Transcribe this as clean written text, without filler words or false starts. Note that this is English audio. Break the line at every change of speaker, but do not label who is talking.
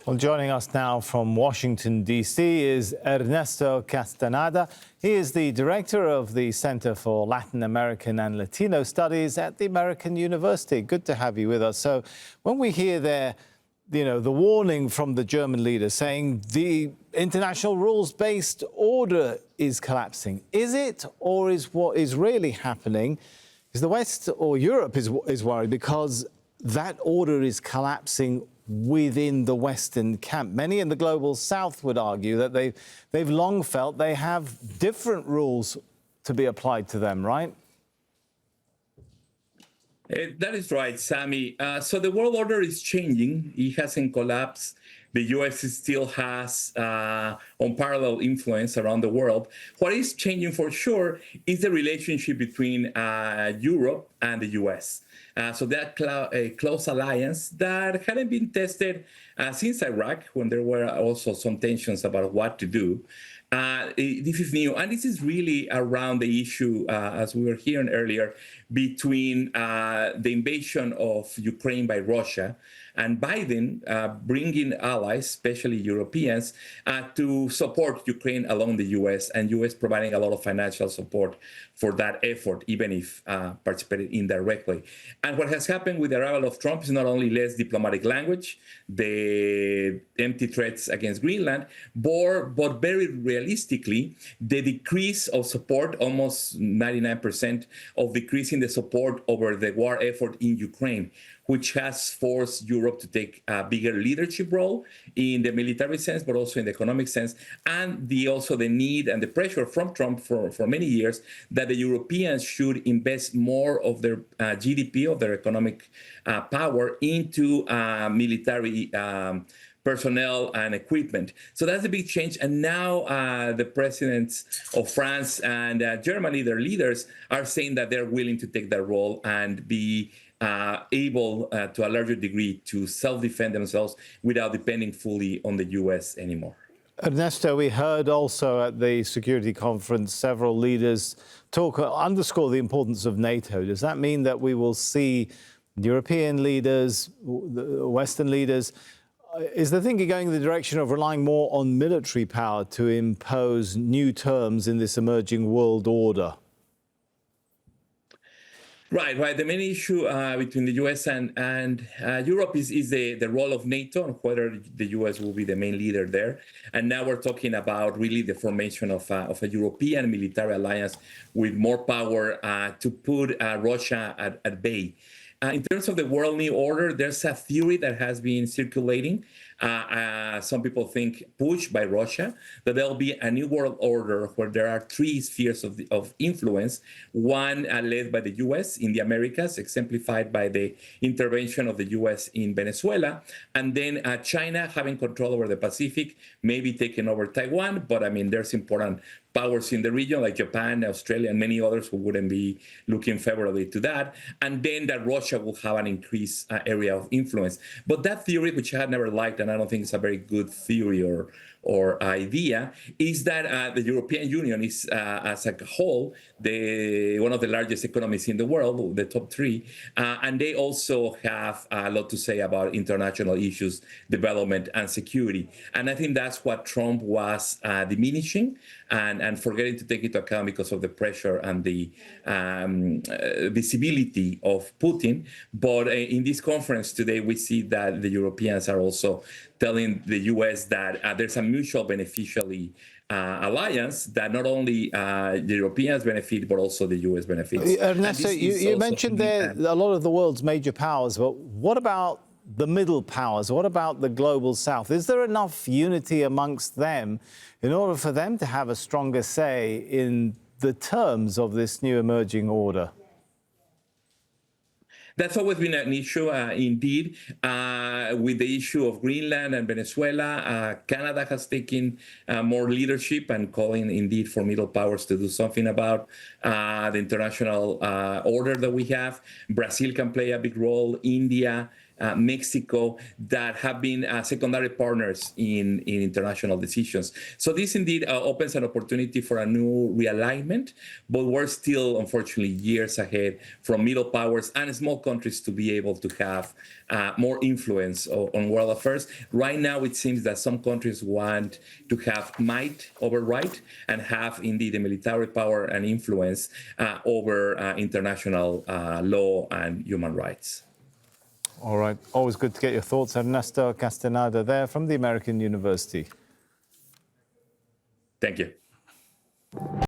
Well, joining us now from Washington, D.C. is Ernesto Castaneda. He is the director of the Center for Latin American and Latino Studies at the American University. Good to have you with us. So when we hear there, the warning from the German leader saying the international rules-based order is collapsing, is it, or is what is really happening is the West or Europe is worried because that order is collapsing within the Western camp? Many in the global South would argue that they've long felt they have different rules to be applied to them, right?
That is right, Sammy. So the world order is changing. It hasn't collapsed. The U.S. still has unparalleled influence around the world. What is changing for sure is the relationship between Europe and the U.S. So that close alliance that hadn't been tested since Iraq, when there were also some tensions about what to do. This is new, and this is really around the issue, as we were hearing earlier, between the invasion of Ukraine by Russia and Biden bringing allies, especially Europeans, to support Ukraine along the U.S., and U.S. providing a lot of financial support for that effort, even if participated indirectly. And what has happened with the arrival of Trump is not only less diplomatic language, the empty threats against Greenland, but very realistically, the decrease of support, almost 99% of decrease in the support over the war effort in Ukraine, which has forced Europe to take a bigger leadership role in the military sense, but also in the economic sense, and also the need and the pressure from Trump for many years that the Europeans should invest more of their GDP, of their economic power, into military personnel and equipment. So that's a big change. And now the presidents of France and Germany, their leaders, are saying that they're willing to take that role and be able to a larger degree to self-defend themselves without depending fully on the U.S. anymore.
Ernesto, we heard also at the Security Conference several leaders underscore the importance of NATO. Does that mean that we will see European leaders, Western leaders, is the thinking going in the direction of relying more on military power to impose new terms in this emerging world order?
Right. The main issue between the U.S. and Europe is the role of NATO and whether the U.S. will be the main leader there. And now we're talking about really the formation of a European military alliance with more power to put Russia at bay. In terms of the world new order, there's a theory that has been circulating. Some people think pushed by Russia, that there'll be a new world order where there are three spheres of influence, one led by the U.S. in the Americas, exemplified by the intervention of the U.S. in Venezuela, and then China having control over the Pacific, maybe taking over Taiwan, but I mean, there's important powers in the region like Japan, Australia, and many others who wouldn't be looking favorably to that. And then that Russia will have an increased area of influence. But that theory, which I had never liked, and I don't think it's a very good theory or idea, is that the European Union is, as a whole, one of the largest economies in the world, the top three, and they also have a lot to say about international issues, development, and security. And I think that's what Trump was diminishing and forgetting to take into account because of the pressure and the visibility of Putin. But in this conference today, we see that the Europeans are also telling the U.S. that there's a mutual beneficiary alliance that not only the Europeans benefit, but also the U.S. benefits.
Ernesto, you mentioned there a lot of the world's major powers, but what about the middle powers? What about the global South? Is there enough unity amongst them in order for them to have a stronger say in the terms of this new emerging order?
That's always been an issue, indeed, with the issue of Greenland and Venezuela. Canada has taken more leadership and calling, indeed, for middle powers to do something about the international order that we have. Brazil can play a big role. India, Mexico, that have been secondary partners in international decisions. So this indeed opens an opportunity for a new realignment, but we're still, unfortunately, years ahead from middle powers and small countries to be able to have more influence on world affairs. Right now, it seems that some countries want to have might over right and have indeed a military power and influence over international law and human rights.
All right. Always good to get your thoughts. Ernesto Castaneda there from the American University.
Thank you.